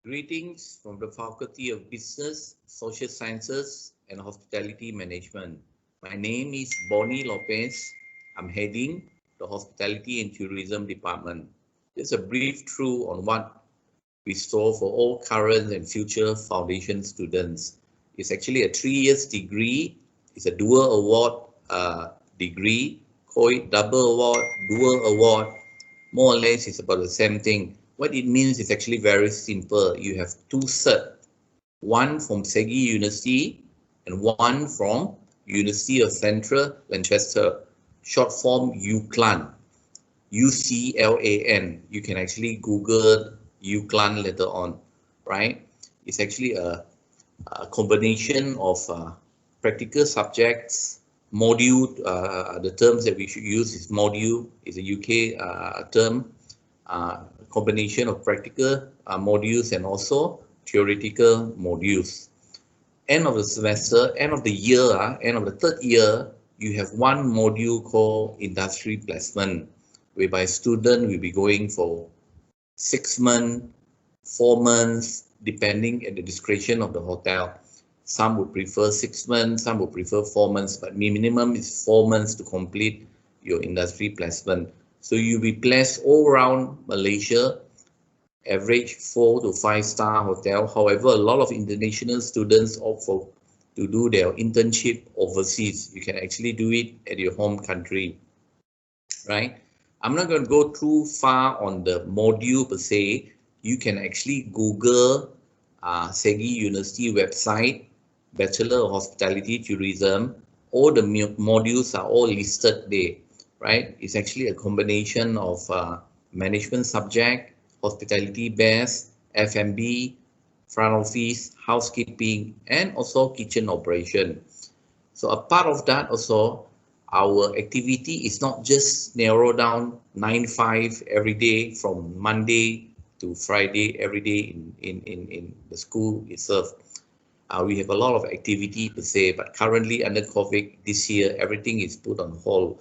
Greetings from the Faculty of Business, Social Sciences and Hospitality Management. My name is Bonnie Lopez. I'm heading the Hospitality and Tourism Department. Just a brief through on what we store for all current and future foundation students. It's actually a 3 year degree. It's a dual award degree, double award, dual award. More or less, it's about the same thing. What it means is actually very simple. You have two cert, one from Segi University and one from University of Central Lancaster, short form UCLAN, UCLAN. You can actually Google UCLAN later on, right? It's actually a combination of practical subjects, module. The terms that we should use is module, is a UK term, combination of practical modules and also theoretical modules. End of the semester, end of the year, end of the third year, you have one module called industry placement, whereby student will be going for 6 months, 4 months, depending at the discretion of the hotel. Some would prefer 6 months, some would prefer 4 months, but minimum is 4 months to complete your industry placement. So you'll be placed all around Malaysia, average 4 to 5 star hotel. However, a lot of international students opt for to do their internship overseas. You can actually do it at your home country, right? I'm not going to go too far on the module per se. You can actually Google Segi University website, Bachelor of Hospitality Tourism. All the modules are all listed there, right? It's actually a combination of management subject, hospitality base, F&B, front office, housekeeping, and also kitchen operation. So a part of that also, our activity is not just narrow down 9-5 every day from Monday to Friday every day in the school itself. We have a lot of activity per se, but currently under COVID this year, everything is put on hold.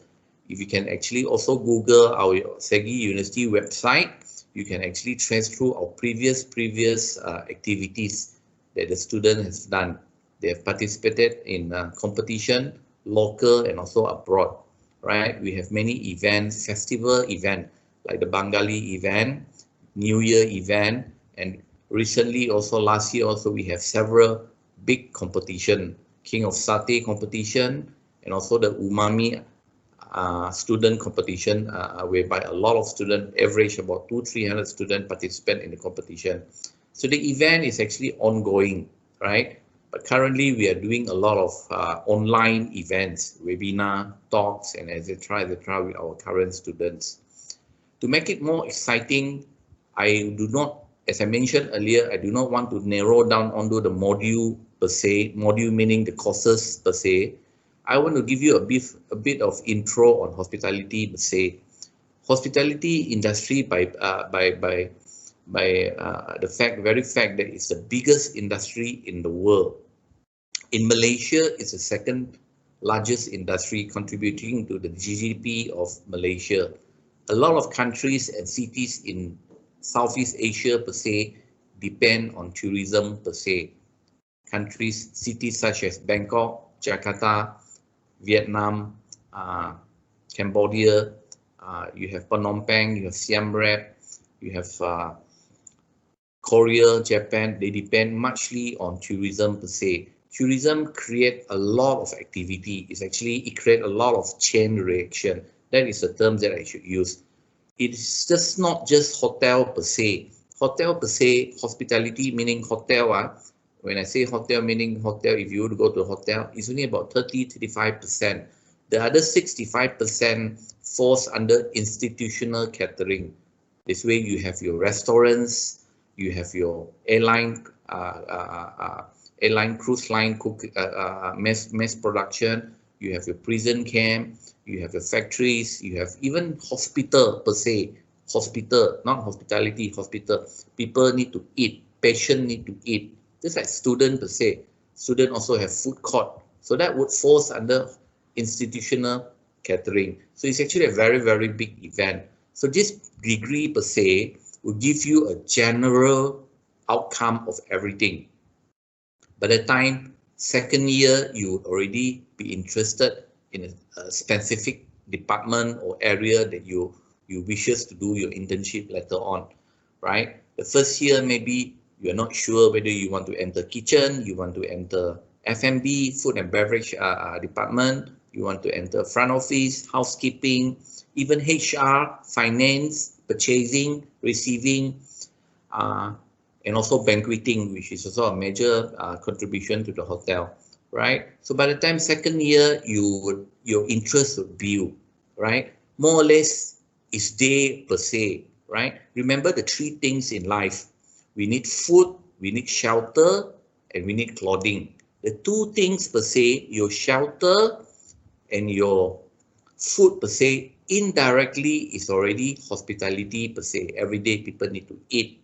If you can actually also Google our Segi University website, you can actually trace through our previous activities that the student has done. They have participated in competition, local and also abroad, right? We have many events, festival event, like the Bengali event, New Year event, and recently also last year also we have several big competition, King of Satay competition, and also the Umami student competition, whereby a lot of students, average about 200-300 students participate in the competition. So the event is actually ongoing, right? But currently we are doing a lot of online events, webinar, talks, and etc. with our current students. To make it more exciting, I do not, as I mentioned earlier, I do not want to narrow down onto the module per se, module meaning the courses per se. I want to give you a bit of intro on hospitality per se. Hospitality industry by the very fact that it's the biggest industry in the world. In Malaysia, it's the second largest industry contributing to the GDP of Malaysia. A lot of countries and cities in Southeast Asia per se depend on tourism per se. Cities such as Bangkok, Jakarta, Vietnam, Cambodia, you have Phnom Penh, you have Siem Reap, you have Korea, Japan. They depend muchly on tourism per se. Tourism create a lot of activity. It create a lot of chain reaction. That is the term that I should use. It's just not just hotel per se. Hotel per se, hospitality meaning hotel. When I say hotel meaning hotel, if you would go to a hotel, it's only about 30-35%. The other 65% falls under institutional catering. This way you have your restaurants, you have your airline cruise line mass production, you have your prison camp, you have your factories, you have even hospital per se. Hospital, not hospitality, hospital. People need to eat, patients need to eat. Just like student per se. Student also have food court. So that would fall under institutional catering. So it's actually a very, very big event. So this degree per se will give you a general outcome of everything. By the time second year, you would already be interested in a specific department or area that you wishes to do your internship later on, right? The first year, maybe you're not sure whether you want to enter kitchen, you want to enter F&B, food and beverage department, you want to enter front office, housekeeping, even HR, finance, purchasing, receiving, and also banqueting, which is also a major contribution to the hotel, right? So by the time second year, your interest would build, right? More or less is day per se, right? Remember the three things in life. We need food, we need shelter, and we need clothing. The two things per se, your shelter and your food per se, indirectly is already hospitality per se. Every day people need to eat.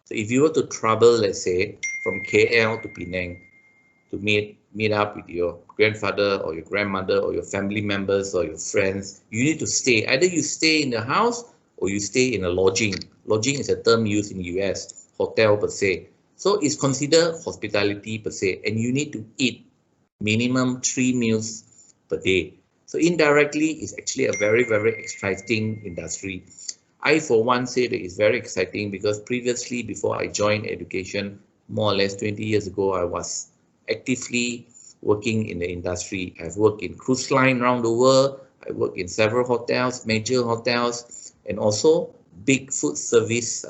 So if you were to travel, let's say, from KL to Penang to meet up with your grandfather or your grandmother or your family members or your friends, you need to stay. Either you stay in the house or you stay in a lodging. Lodging is a term used in the US, hotel per se. So it's considered hospitality per se, and you need to eat minimum 3 meals per day. So indirectly, it's actually a very, very exciting industry. I, for one, say that it's very exciting because previously, before I joined education, more or less 20 years ago, I was actively working in the industry. I've worked in cruise line around the world. I worked in several hotels, major hotels, and also big food service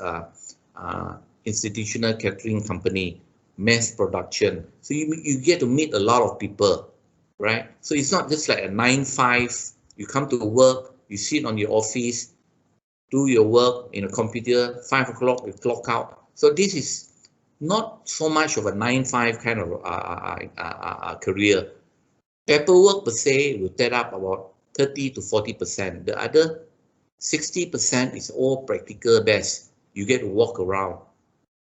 institutional catering company, mass production. So you get to meet a lot of people, right? So it's not just like a 9-5. You come to work, you sit on your office, do your work in a computer, 5 o'clock, you clock out. So this is not so much of a 9-5 kind of career. Paperwork per se will take up about 30 to 40%. The other 60% is all practical based. You get to walk around,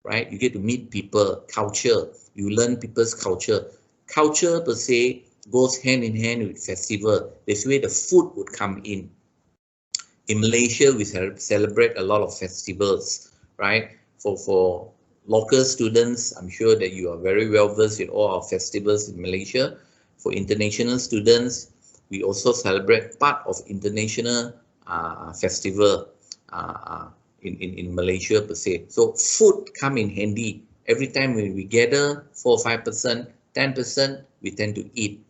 right? You get to meet people, culture. You learn people's culture. Culture per se goes hand in hand with festival. That's where the food would come in. In Malaysia, we celebrate a lot of festivals, right? For local students, I'm sure that you are very well versed in all our festivals in Malaysia. For international students, we also celebrate part of international festival in Malaysia per se. So food come in handy. Every time when we gather 4 or 5%, 10%, we tend to eat.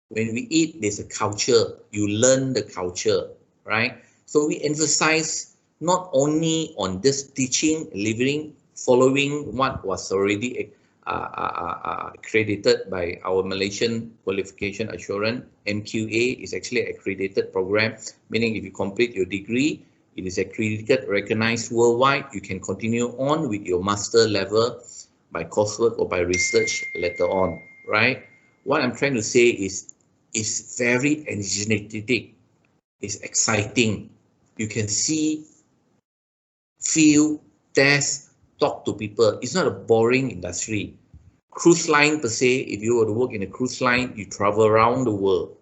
When we eat, there's a culture. You learn the culture, right? So we emphasize not only on this teaching, living, following what was already accredited by our Malaysian Qualification Assurance. MQA is actually an accredited program, meaning if you complete your degree, it is accredited, recognized worldwide. You can continue on with your master level by coursework or by research later on, right? What I'm trying to say is, it's very energetic, it's exciting. You can see, feel, test, talk to people. It's not a boring industry. Cruise line per se, if you were to work in a cruise line, you travel around the world,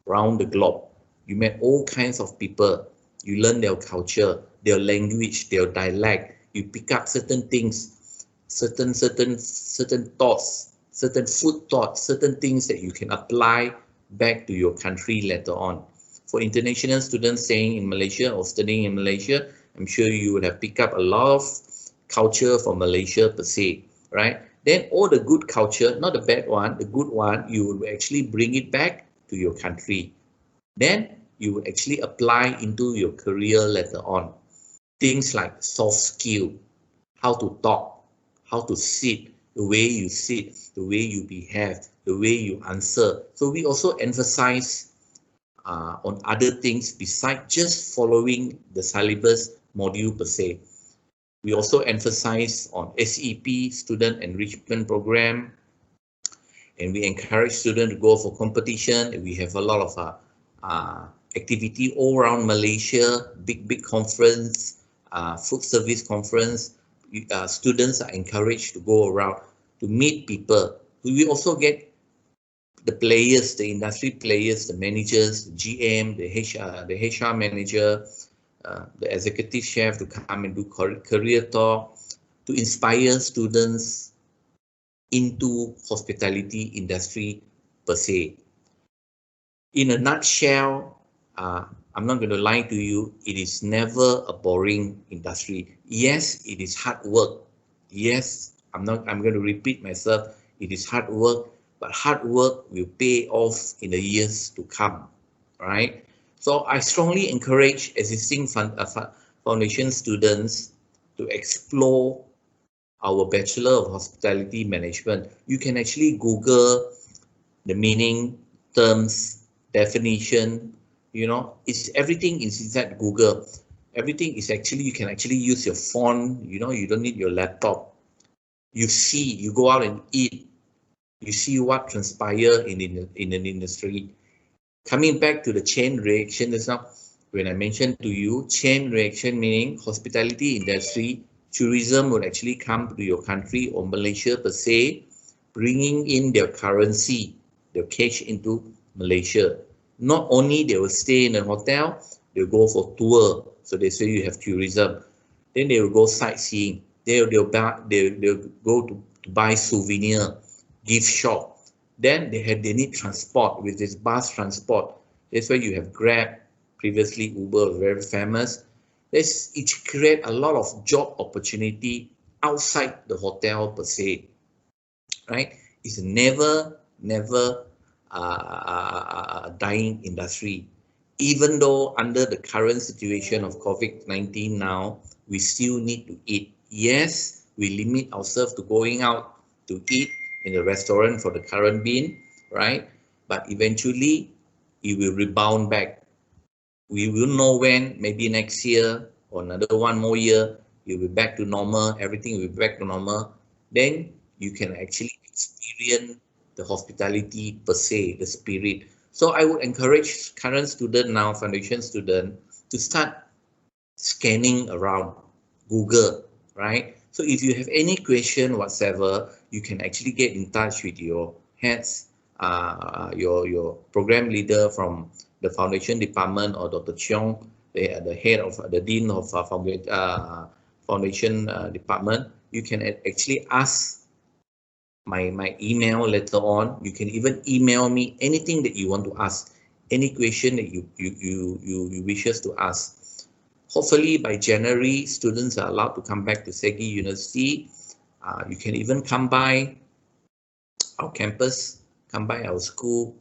around the globe. You met all kinds of people. You learn their culture, their language, their dialect. You pick up certain things, certain thoughts, certain food thoughts, certain things that you can apply back to your country later on. For international students staying in Malaysia or studying in Malaysia, I'm sure you would have picked up a lot of culture from Malaysia per se, right? Then all the good culture, not the bad one, the good one, you will actually bring it back to your country. Then you will actually apply into your career later on. Things like soft skill, how to talk, how to sit, the way you sit, the way you behave, the way you answer. So we also emphasize on other things besides just following the syllabus module per se. We also emphasize on SEP, Student Enrichment Program, and we encourage students to go for competition. We have a lot of activity all around Malaysia, big conference, food service conference. Students are encouraged to go around to meet people. We also get the players, the industry players, the managers, the GM, the HR manager, the executive chef to come and do career talk. to inspire students into hospitality industry per se. In a nutshell, I'm not going to lie to you, it is never a boring industry. Yes, it is hard work. Yes, I'm going to repeat myself. It is hard work, but hard work will pay off in the years to come, right? So I strongly encourage existing foundation students to explore our Bachelor of Hospitality Management. You can actually Google the meaning, terms, definition, it's everything is inside Google. Everything is actually, you can actually use your phone, you don't need your laptop. You go out and eat, you see what transpire in an industry. Coming back to the chain reaction just now, when I mentioned to you, chain reaction meaning hospitality industry, tourism would actually come to your country or Malaysia per se, bringing in their currency, their cash into Malaysia. Not only they will stay in a hotel, they'll go for tour. So they say you have tourism. Then they will go sightseeing. They'll go to buy souvenir, gift shop. Then they need transport with this bus transport. That's why you have Grab. Previously, Uber was very famous. It create a lot of job opportunity outside the hotel per se, right? It's never dying industry. Even though under the current situation of COVID-19 now, we still need to eat. Yes, we limit ourselves to going out to eat in the restaurant for the current being, right? But eventually, it will rebound back. We will know when, maybe next year or another one more year, you'll be back to normal, everything will be back to normal. Then you can actually experience the hospitality per se, the spirit. So I would encourage current student now, foundation student, to start scanning around Google, right? So if you have any question whatsoever, you can actually get in touch with your heads, your program leader from the foundation department, or Dr. Cheong, the head of the dean of foundation department. You can actually ask my email later on. You can even email me anything that you want to ask, any question that you wishes to ask. Hopefully by January, students are allowed to come back to Segi University. You can even come by our campus, come by our school,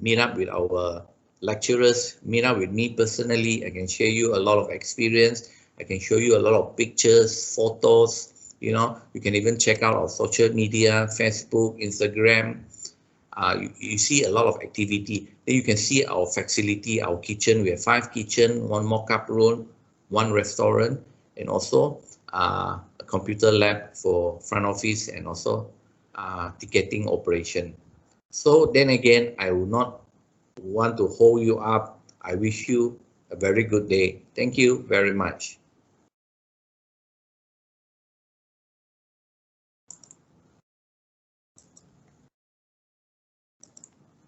meet up with our lecturers, meet up with me personally. I can share you a lot of experience. I can show you a lot of pictures, photos. You can even check out our social media, Facebook, Instagram. You see a lot of activity. Then you can see our facility, our kitchen. We have 5 kitchen, 1 mock-up room, 1 restaurant, and also a computer lab for front office and also ticketing operation. So then again, I will not want to hold you up. I wish you a very good day. Thank you very much.